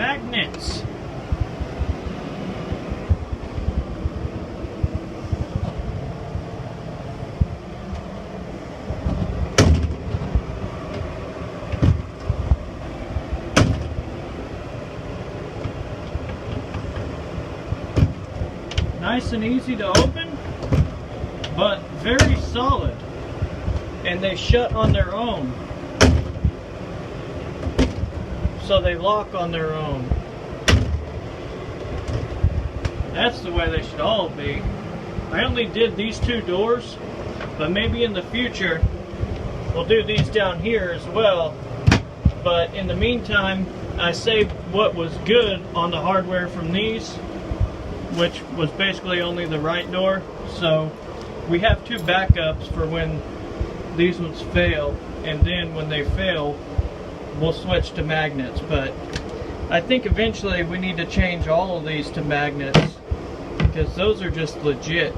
magnets. Nice and easy to open, but very solid, and they shut on their own, so they lock on their own. That's the way they should all be. I only did these two doors, but maybe in the future we'll do these down here as well. But in the meantime, I saved what was good on the hardware from these, which was basically only the right door. So we have two backups for when these ones fail, and then when they fail we'll switch to magnets. But I think eventually we need to change all of these to magnets, because those are just legit.